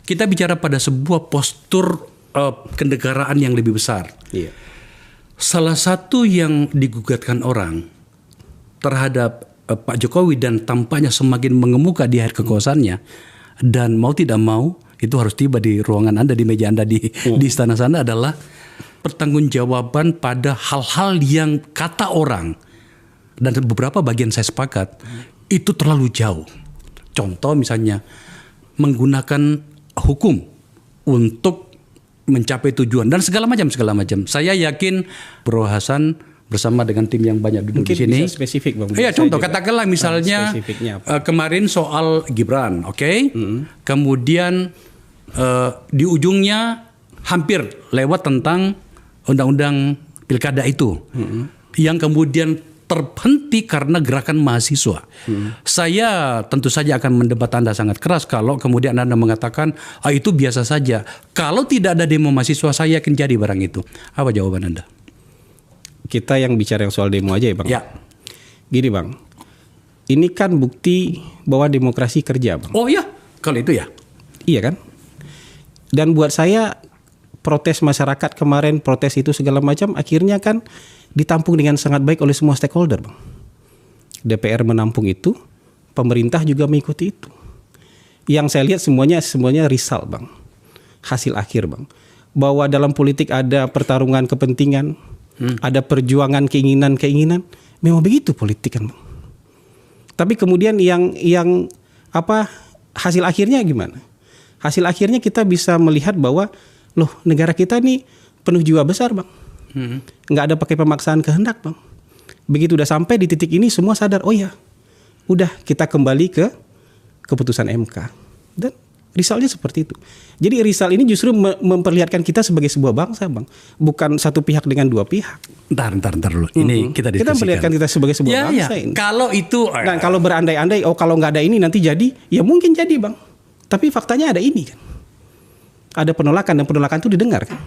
Kita bicara pada sebuah postur kenegaraan yang lebih besar. Iya. Salah satu yang digugatkan orang terhadap Pak Jokowi dan tampaknya semakin mengemuka di akhir kekuasaannya, dan mau tidak mau itu harus tiba di ruangan Anda, di meja Anda di istana sana, adalah pertanggungjawaban pada hal-hal yang kata orang dan beberapa bagian saya sepakat itu terlalu jauh. Contoh misalnya menggunakan hukum untuk mencapai tujuan dan segala macam. Saya yakin Bro Hasan bersama dengan tim yang banyak duduk mungkin di sini. Bisa spesifik Bang. Iya, contoh katakanlah misalnya kemarin soal Gibran, oke? Kemudian di ujungnya hampir lewat tentang undang-undang pilkada itu, yang kemudian terhenti karena gerakan mahasiswa. Saya tentu saja akan mendebat Anda sangat keras kalau kemudian Anda mengatakan itu biasa saja. Kalau tidak ada demo mahasiswa, saya yakin jadi barang itu. Apa jawaban Anda? Kita yang bicara yang soal demo aja ya Bang. Ya. Gini Bang, ini kan bukti bahwa demokrasi kerja Bang. Oh iya, kalau itu ya. Iya kan? Dan buat saya protes masyarakat kemarin, protes itu segala macam, akhirnya kan ditampung dengan sangat baik oleh semua stakeholder Bang. DPR menampung itu, pemerintah juga mengikuti itu. Yang saya lihat semuanya result Bang. Hasil akhir Bang. Bahwa dalam politik ada pertarungan kepentingan, ada perjuangan keinginan, memang begitu politik kan Bang. Tapi kemudian yang hasil akhirnya gimana? Hasil akhirnya kita bisa melihat bahwa loh, negara kita nih penuh jiwa besar Bang. Nggak ada pakai pemaksaan kehendak Bang. Begitu udah sampai di titik ini semua sadar, oh ya udah kita kembali ke keputusan MK. Dan risalnya seperti itu. Jadi risal ini justru memperlihatkan kita sebagai sebuah bangsa Bang. Bukan satu pihak dengan dua pihak. Ntar dulu. Ini kita diskusikan. Kita memperlihatkan kita sebagai sebuah bangsa ini. Kalau itu... Dan kalau berandai-andai, kalau nggak ada ini nanti jadi, ya mungkin jadi Bang. Tapi faktanya ada ini kan. Ada penolakan, dan penolakan itu didengar kan.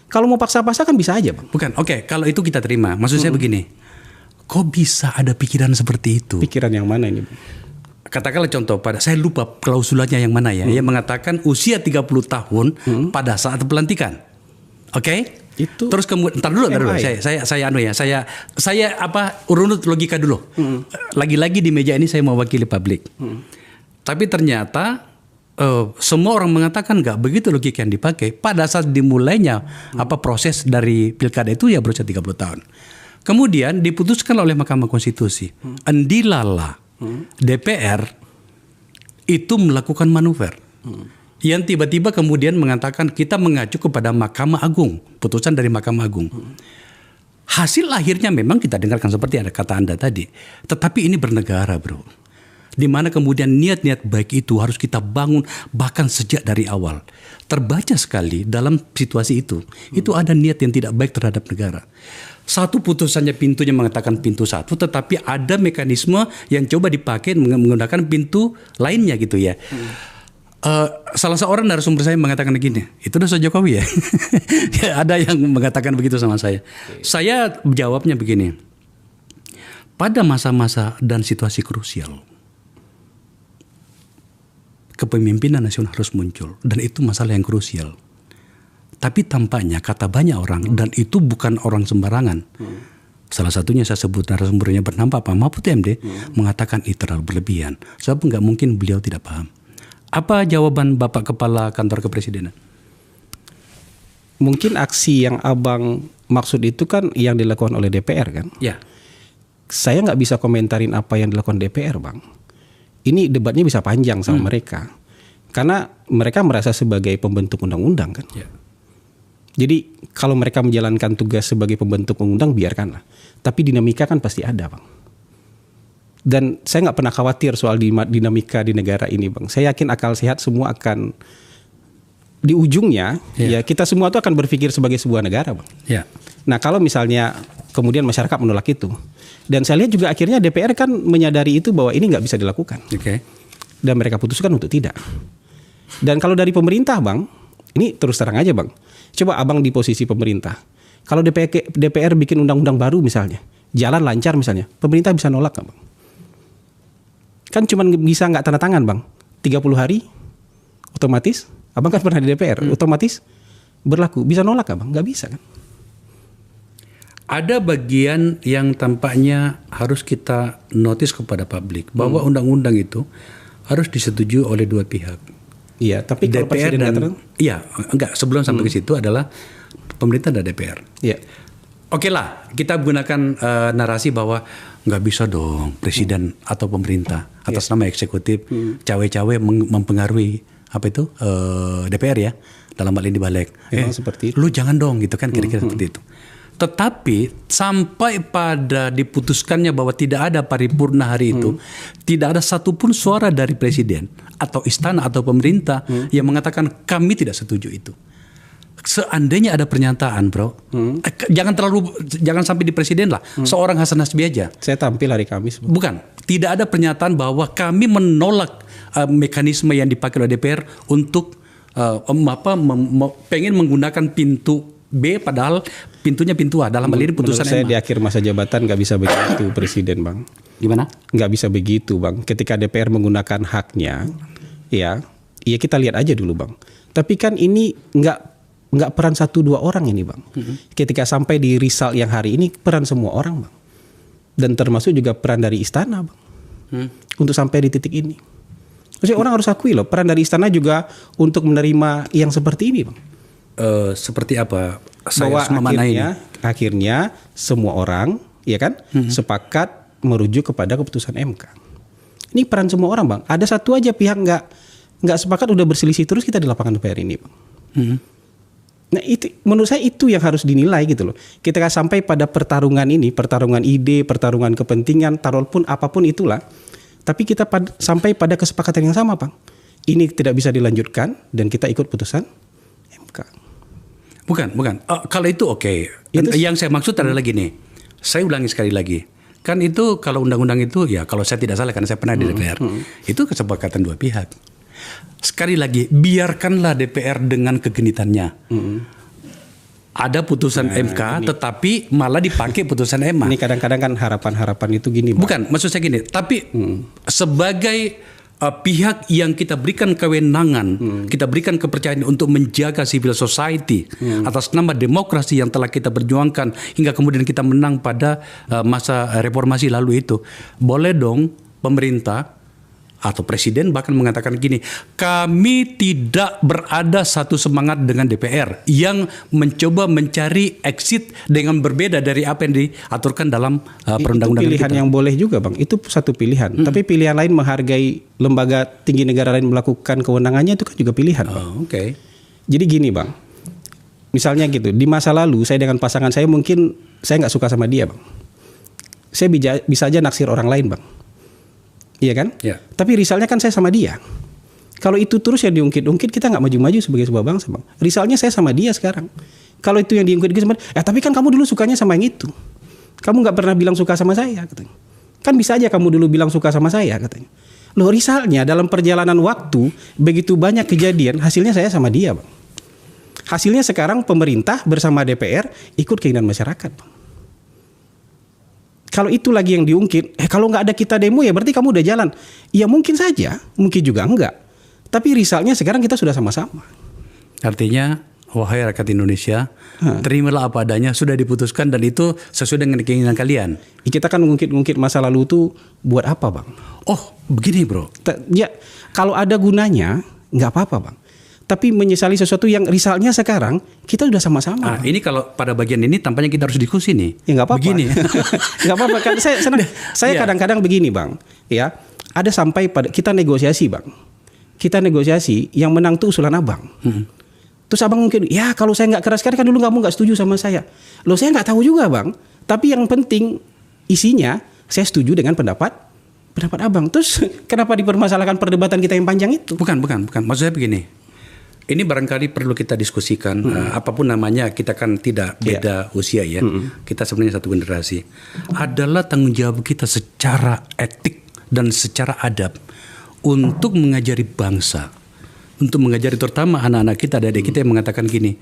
Kalau mau paksa-paksa kan bisa aja Bang. Bukan, oke. Kalau itu kita terima. Maksud saya begini. Kok bisa ada pikiran seperti itu? Pikiran yang mana ini Bang? Katakanlah contoh, saya lupa klausulanya yang mana ya. Yang mengatakan usia 30 tahun pada saat pelantikan. Oke? Itu. Terus kemudian entar dulu. Saya urut logika dulu. Lagi-lagi di meja ini saya mewakili publik. Tapi ternyata semua orang mengatakan nggak begitu logika yang dipakai. Pada saat dimulainya proses dari pilkada itu ya berusia 30 tahun. Kemudian diputuskan oleh Mahkamah Konstitusi. Andilala DPR itu melakukan manuver. Yang tiba-tiba kemudian mengatakan kita mengacu kepada Mahkamah Agung. Putusan dari Mahkamah Agung. Hasil akhirnya memang kita dengarkan seperti ada kata Anda tadi. Tetapi ini bernegara Bro. Di mana kemudian niat-niat baik itu harus kita bangun bahkan sejak dari awal. Terbaca sekali dalam situasi itu. Itu ada niat yang tidak baik terhadap negara. Satu putusannya pintunya mengatakan pintu satu, tetapi ada mekanisme yang coba dipakai menggunakan pintu lainnya gitu ya. Salah seorang narasumber saya mengatakan begini, itu dosa Jokowi ya. Ada yang mengatakan begitu sama saya. Saya jawabnya begini, pada masa-masa dan situasi krusial, kepemimpinan nasional harus muncul, dan itu masalah yang krusial. Tapi tampaknya kata banyak orang, dan itu bukan orang sembarangan. Salah satunya saya sebut narasumbernya bernama Pak Mahfud MD, mengatakan itu terlalu berlebihan. Sebab nggak mungkin beliau tidak paham. Apa jawaban Bapak Kepala Kantor Kepresidenan? Mungkin aksi yang Abang maksud itu kan yang dilakukan oleh DPR kan? Ya. Saya nggak bisa komentarin apa yang dilakukan DPR Bang. Ini debatnya bisa panjang sama mereka. Karena mereka merasa sebagai pembentuk undang-undang kan. Ya. Jadi kalau mereka menjalankan tugas sebagai pembentuk undang-undang biarkanlah. Tapi dinamika kan pasti ada Bang. Dan saya nggak pernah khawatir soal dinamika di negara ini Bang. Saya yakin akal sehat semua akan di ujungnya ya kita semua itu akan berpikir sebagai sebuah negara Bang. Ya. Nah kalau misalnya kemudian masyarakat menolak itu. Dan saya lihat juga akhirnya DPR kan menyadari itu bahwa ini nggak bisa dilakukan. Okay. Dan mereka putuskan untuk tidak. Dan kalau dari pemerintah Bang, ini terus terang aja Bang. Coba Abang di posisi pemerintah. Kalau DPR bikin undang-undang baru misalnya, jalan lancar misalnya, pemerintah bisa nolak nggak Bang? Kan cuma bisa nggak tanda tangan Bang, 30 hari otomatis abang kan pernah di DPR, otomatis berlaku. Bisa nolak abang? Nggak bisa kan? Ada bagian yang tampaknya harus kita notice kepada publik bahwa undang-undang itu harus disetujui oleh dua pihak. Iya, tapi kalau DPR presiden dan katakan, enggak, sebelum sampai ke situ adalah pemerintah dan DPR. iya. Oke lah, kita gunakan narasi bahwa nggak bisa dong presiden atau pemerintah atas nama eksekutif cawe-cawe mempengaruhi apa itu DPR ya, dalam hal ini balik. Memang seperti itu. Lu jangan dong gitu kan, kira-kira seperti itu. Tetapi sampai pada diputuskannya bahwa tidak ada paripurna hari itu, tidak ada satupun suara dari presiden atau istana atau pemerintah yang mengatakan kami tidak setuju itu. Seandainya ada pernyataan, bro, jangan sampai di presiden lah, seorang Hasan Nasbi aja. Saya tampil hari Kamis. Bukan, tidak ada pernyataan bahwa kami menolak mekanisme yang dipakai oleh DPR untuk pengen menggunakan pintu B padahal pintunya pintu A, dalam hal ini putusan Menurut saya MA. di akhir masa jabatan nggak bisa begitu presiden, bang. Gimana? Nggak bisa begitu, bang. Ketika DPR menggunakan haknya, ya kita lihat aja dulu, bang. Tapi kan ini nggak peran 1-2 orang ini, bang. Ketika sampai di result yang hari ini peran semua orang, bang. Dan termasuk juga peran dari istana, bang. Untuk sampai di titik ini. Maksudnya orang harus akui loh, peran dari istana juga untuk menerima yang seperti ini, bang. Seperti apa? Saya Bahwa harus memanai ini. akhirnya semua orang, ya kan, sepakat merujuk kepada keputusan MK. Ini peran semua orang, bang. Ada satu aja pihak nggak sepakat, udah berselisih terus kita di lapangan DPR ini, bang. Nah itu menurut saya itu yang harus dinilai gitu loh. Kita sampai pada pertarungan ini, pertarungan ide, pertarungan kepentingan, taruh pun apapun itulah. Tapi kita sampai pada kesepakatan yang sama, bang. Ini tidak bisa dilanjutkan dan kita ikut putusan MK. Bukan. Kalau itu oke. Yang saya maksud adalah gini. Saya ulangi sekali lagi. Kan itu kalau undang-undang itu ya kalau saya tidak salah karena saya pernah di DPR. Itu kesepakatan dua pihak. Sekali lagi biarkanlah DPR dengan kegenitannya. Ada putusan MK tetapi malah dipakai putusan MA. Ini kadang-kadang kan harapan-harapan itu gini, bang. Bukan, maksud saya gini. Tapi sebagai pihak yang kita berikan kewenangan, kita berikan kepercayaan untuk menjaga civil society atas nama demokrasi yang telah kita perjuangkan hingga kemudian kita menang pada masa reformasi lalu itu. Boleh dong pemerintah atau presiden bahkan mengatakan gini, kami tidak berada satu semangat dengan DPR yang mencoba mencari exit dengan berbeda dari apa yang diaturkan dalam perundang-undangan kita. Pilihan yang boleh juga, bang. Itu satu pilihan. Tapi pilihan lain menghargai lembaga tinggi negara lain melakukan kewenangannya itu kan juga pilihan, bang. Oke. Jadi gini, bang. Misalnya gitu, di masa lalu saya dengan pasangan saya mungkin saya nggak suka sama dia, bang. Saya bisa aja naksir orang lain, bang. Iya kan? Ya. Tapi risalnya kan saya sama dia. Kalau itu terus yang diungkit-ungkit, kita nggak maju-maju sebagai sebuah bangsa, bang. Risalnya saya sama dia sekarang. Kalau itu yang diungkit-ungkit, tapi kan kamu dulu sukanya sama yang itu. Kamu nggak pernah bilang suka sama saya, katanya. Kan bisa aja kamu dulu bilang suka sama saya, katanya. Loh, risalnya dalam perjalanan waktu begitu banyak kejadian, hasilnya saya sama dia, bang. Hasilnya sekarang pemerintah bersama DPR ikut keinginan masyarakat, bang. Kalau itu lagi yang diungkit, kalau nggak ada kita demo ya berarti kamu udah jalan. Ya mungkin saja, mungkin juga enggak. Tapi risalnya sekarang kita sudah sama-sama. Artinya, wahai rakyat Indonesia, terimalah apa adanya, sudah diputuskan dan itu sesuai dengan keinginan kalian. Kita kan ngungkit-ngungkit masa lalu itu buat apa, bang? Oh, begini bro. Ya, kalau ada gunanya, nggak apa-apa, bang. Tapi menyesali sesuatu yang risalnya sekarang kita sudah sama-sama. Nah, ini kalau pada bagian ini tampaknya kita harus diskusi nih. Ya nggak apa-apa. Begini. Nggak apa-apa. Kan saya senang. Saya kadang-kadang begini, bang. Ya, ada sampai pada kita negosiasi, bang. Kita negosiasi yang menang tuh usulan abang. Terus abang mungkin, ya kalau saya nggak keras-keras kan dulu kamu nggak setuju sama saya. Loh, saya nggak tahu juga, bang. Tapi yang penting isinya saya setuju dengan pendapat abang. Terus kenapa dipermasalahkan perdebatan kita yang panjang itu? Bukan. Maksud saya begini. Ini barangkali perlu kita diskusikan. Apapun namanya, kita kan tidak beda usia ya. Kita sebenarnya satu generasi. Adalah tanggung jawab kita secara etik dan secara adab untuk mengajari bangsa untuk mengajari terutama anak-anak kita, adik-adik kita yang mengatakan gini,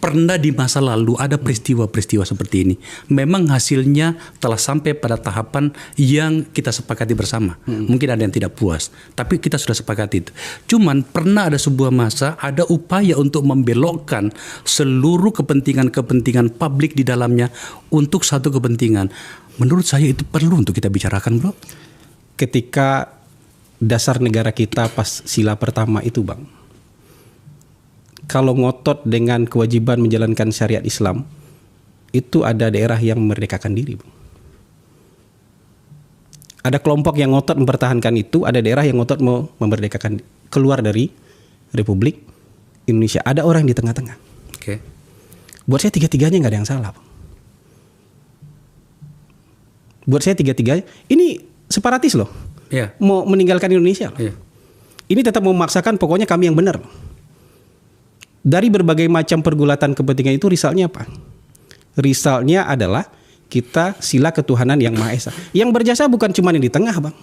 pernah di masa lalu ada peristiwa-peristiwa seperti ini. Memang hasilnya telah sampai pada tahapan yang kita sepakati bersama. Mungkin ada yang tidak puas, tapi kita sudah sepakati itu. Cuman pernah ada sebuah masa, ada upaya untuk membelokkan seluruh kepentingan-kepentingan publik di dalamnya untuk satu kepentingan. Menurut saya itu perlu untuk kita bicarakan, bro. Ketika dasar negara kita pas sila pertama itu, Bang, kalau ngotot dengan kewajiban menjalankan syariat Islam, itu ada daerah yang memerdekakan diri, Bang. Ada kelompok yang ngotot mempertahankan itu, ada daerah yang ngotot mau memerdekakan keluar dari Republik Indonesia. Ada orang di tengah-tengah. Oke. Buat saya tiga-tiganya nggak ada yang salah, Bang. Buat saya tiga-tiganya ini separatis loh. Ya. Mau meninggalkan Indonesia loh. Ya. Ini tetap mau memaksakan pokoknya kami yang benar. Dari berbagai macam pergulatan kepentingan itu resultnya apa? Resultnya adalah kita sila ketuhanan yang Maha Esa. Yang berjasa bukan cuma yang di tengah, Bang.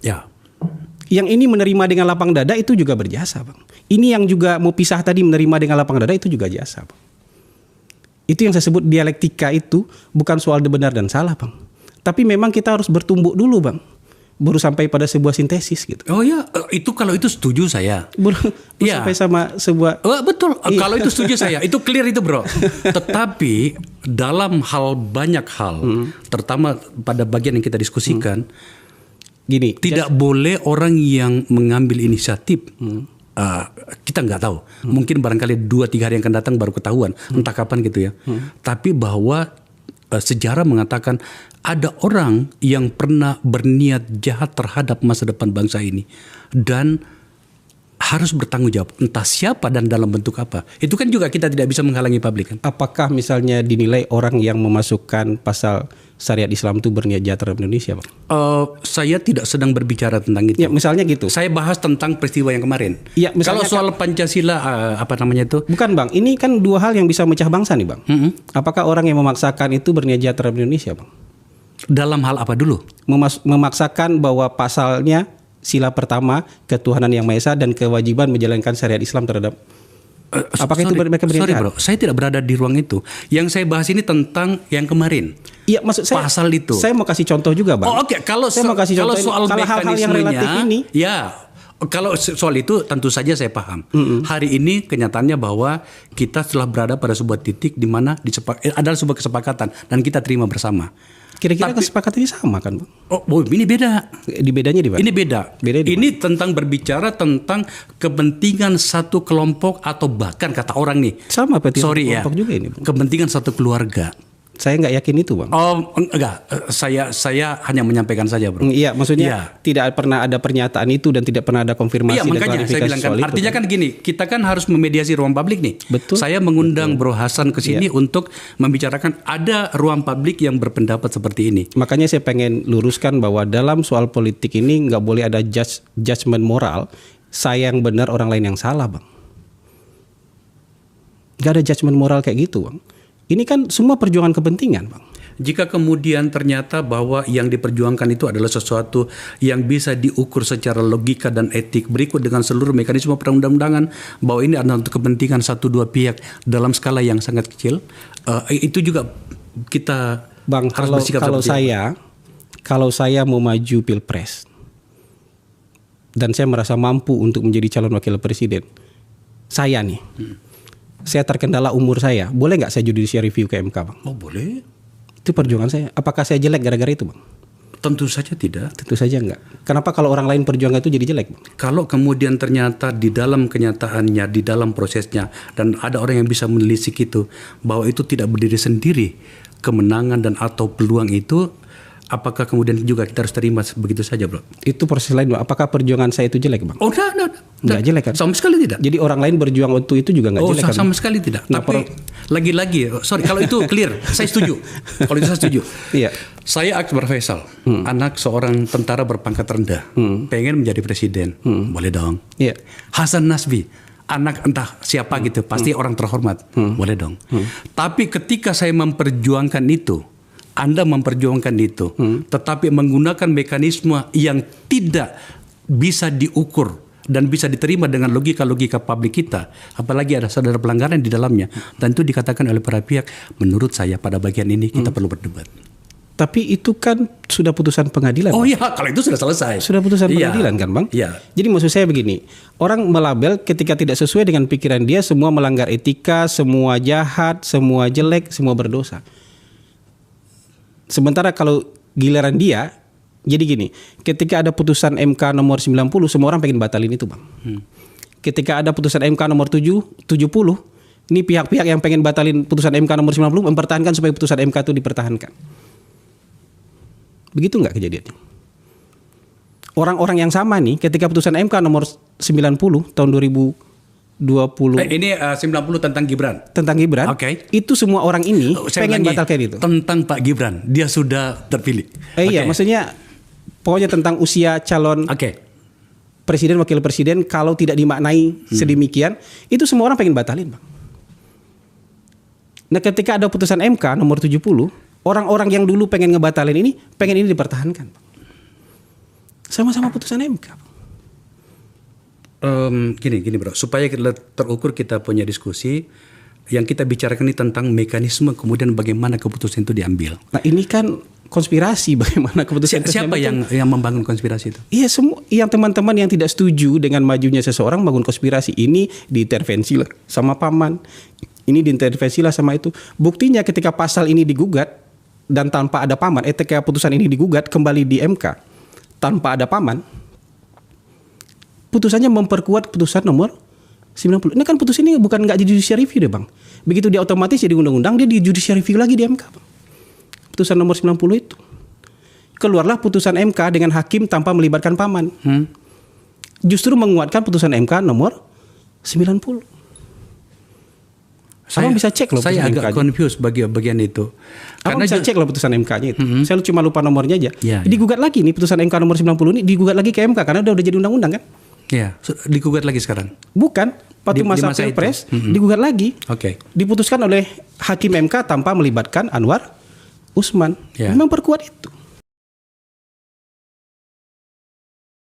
Ya. Yang ini menerima dengan lapang dada itu juga berjasa, Bang. Ini yang juga mau pisah tadi menerima dengan lapang dada itu juga jasa, Bang. Itu yang saya sebut dialektika itu bukan soal benar dan salah, Bang. Tapi memang kita harus bertumbuk dulu, Bang. Baru sampai pada sebuah sintesis gitu. Oh ya, itu kalau itu setuju saya. Baru Ya. sampai sama sebuah. Betul, Iya. kalau itu setuju saya. Itu clear itu, bro. Tetapi dalam banyak hal, terutama pada bagian yang kita diskusikan, Gini, tidak boleh orang yang mengambil inisiatif. Kita nggak tahu. Mungkin barangkali 2-3 hari yang akan datang baru ketahuan. Entah kapan gitu ya. Tapi bahwa sejarah mengatakan ada orang yang pernah berniat jahat terhadap masa depan bangsa ini dan harus bertanggung jawab, entah siapa dan dalam bentuk apa. Itu kan juga kita tidak bisa menghalangi publik kan. apakah misalnya dinilai orang yang memasukkan pasal syariat Islam itu berniat jahat terhadap Indonesia, Bang? Saya tidak sedang berbicara tentang itu. Ya, misalnya gitu. Saya bahas tentang peristiwa yang kemarin. Ya, Kalau misalnya soal Pancasila, apa namanya itu? Bukan, Bang. Ini kan dua hal yang bisa memecah bangsa nih, Bang. Apakah orang yang memaksakan itu berniat jahat terhadap Indonesia, Bang? Dalam hal apa dulu? Memaksakan bahwa pasalnya sila pertama ketuhanan yang Maha Esa dan kewajiban menjalankan syariat Islam terhadap. Apakah itu mereka berniat Sorry, jahat? bro, saya tidak berada di ruang itu. Yang saya bahas ini tentang yang kemarin. Iya, maksud saya Pasal itu. Saya mau kasih contoh juga, Bang. Oh, oke. Kalau Saya mau kasih kalau contoh soal kalau hal-hal yang relatif ini. ya. Kalau soal itu tentu saja saya paham. Hari ini kenyataannya bahwa kita telah berada pada sebuah titik di mana adalah sebuah kesepakatan dan kita terima bersama. Kira-kira kesepakatannya sama kan, Bang? Oh, ini beda. Di bedanya di mana? Ini beda. Beda di Ini tentang berbicara tentang kepentingan satu kelompok atau bahkan kata orang nih. Sama berarti Sorry ya. kelompok juga ini, Bang. Kepentingan satu keluarga. Saya nggak yakin itu, Bang. Oh, enggak. Saya hanya menyampaikan saja, bro. Iya, maksudnya Iya. tidak pernah ada pernyataan itu dan tidak pernah ada konfirmasi Iya, dan makanya saya klarifikasi bilang kan. soal itu, Artinya Bang. kan gini, kita kan harus memediasi ruang publik nih. Betul. Saya mengundang Bro Hasan ke sini untuk membicarakan ada ruang publik yang berpendapat seperti ini. Makanya saya pengen luruskan bahwa dalam soal politik ini nggak boleh ada judgement moral. Saya yang benar, orang lain yang salah, Bang. Nggak ada judgement moral kayak gitu, Bang. Ini kan semua perjuangan kepentingan, Bang. Jika kemudian ternyata bahwa yang diperjuangkan itu adalah sesuatu yang bisa diukur secara logika dan etik berikut dengan seluruh mekanisme perundang-undangan bahwa ini adalah untuk kepentingan 1-2 pihak dalam skala yang sangat kecil, itu juga kita Bang, harus bersikap kalau seperti apa? kalau saya mau maju pilpres dan saya merasa mampu untuk menjadi calon wakil presiden, saya nih, saya terkendala umur saya, boleh nggak saya judicial review ke MK, Bang? Oh, boleh. Itu perjuangan saya. Apakah saya jelek gara-gara itu, Bang? Tentu saja tidak. Tentu saja enggak. Kenapa kalau orang lain perjuangan itu jadi jelek, Bang? Kalau kemudian ternyata di dalam kenyataannya, di dalam prosesnya, dan ada orang yang bisa menelisik itu, bahwa itu tidak berdiri sendiri, kemenangan dan atau peluang itu, apakah kemudian juga kita harus terima begitu saja, bro? Itu proses lain, Bang. Apakah perjuangan saya itu jelek, Bang? Oh, enggak. Enggak jelek kan? Sama sekali tidak. Jadi orang lain berjuang untuk itu juga enggak jelek kan? Sama sekali tidak. Nah, Tapi lagi-lagi, sorry, kalau itu clear, saya setuju. Kalau itu saya setuju. Iya. Saya Akbar Faisal, anak seorang tentara berpangkat rendah, pengen menjadi presiden, boleh dong. Iya. Hasan Nasbi, anak entah siapa gitu, pasti orang terhormat, boleh dong. Tapi ketika saya memperjuangkan itu, Anda memperjuangkan itu, tetapi menggunakan mekanisme yang tidak bisa diukur dan bisa diterima dengan logika-logika publik kita, apalagi ada saudara pelanggaran di dalamnya, dan itu dikatakan oleh para pihak, menurut saya pada bagian ini kita perlu berdebat. Tapi itu kan sudah putusan pengadilan. Oh iya, kalau itu sudah selesai. Sudah putusan pengadilan kan Bang? Iya. Jadi maksud saya begini, orang melabel ketika tidak sesuai dengan pikiran dia, semua melanggar etika, semua jahat, semua jelek, semua berdosa. Sementara kalau giliran dia, jadi gini, ketika ada putusan MK nomor 90, semua orang pengen batalin itu Bang. Ketika ada putusan MK nomor 70, ini pihak-pihak yang pengen batalin putusan MK nomor 90 mempertahankan supaya putusan MK itu dipertahankan. Begitu nggak kejadiannya? Orang-orang yang sama nih ketika putusan MK nomor 90 tahun 2020 ini 90 tentang Gibran. Tentang Gibran. Oke. Itu semua orang ini pengen batalkan itu. Tentang Pak Gibran, dia sudah terpilih. Iya, maksudnya pokoknya tentang usia calon presiden, wakil presiden kalau tidak dimaknai sedemikian, itu semua orang pengen batalin, Bang. Nah, ketika ada putusan MK nomor 70, orang-orang yang dulu pengen ngebatalin ini, pengen ini dipertahankan. Sama-sama putusan MK. Gini bro, supaya terukur kita punya diskusi, yang kita bicarakan ini tentang mekanisme kemudian bagaimana keputusan itu diambil. Nah ini kan konspirasi bagaimana keputusan itu. Siapa yang membangun konspirasi itu? Iya, semua yang teman-teman yang tidak setuju dengan majunya seseorang bangun konspirasi. Ini diintervensi lah sama paman, ini diintervensi lah sama itu. Buktinya ketika pasal ini digugat dan tanpa ada paman, ketika putusan ini digugat kembali di MK tanpa ada paman, putusannya memperkuat putusan nomor 90. Ini kan putusan ini bukan nggak di judicial review deh Bang. Begitu dia otomatis jadi undang-undang, dia di judicial review lagi di MK Bang. Putusan nomor 90 itu. Keluarlah putusan MK dengan hakim tanpa melibatkan paman. Justru menguatkan putusan MK nomor 90. Saya bisa cek loh. Saya agak confused bagian itu. Karena bisa cek loh putusan MK-nya itu. Saya cuma lupa nomornya aja. Ya, digugat lagi nih putusan MK nomor 90 ini digugat lagi ke MK karena udah jadi undang-undang kan? Iya, digugat lagi sekarang. Bukan, waktu masa Pilpres digugat lagi. Diputuskan oleh hakim MK tanpa melibatkan Anwar Usman. Memperkuat itu.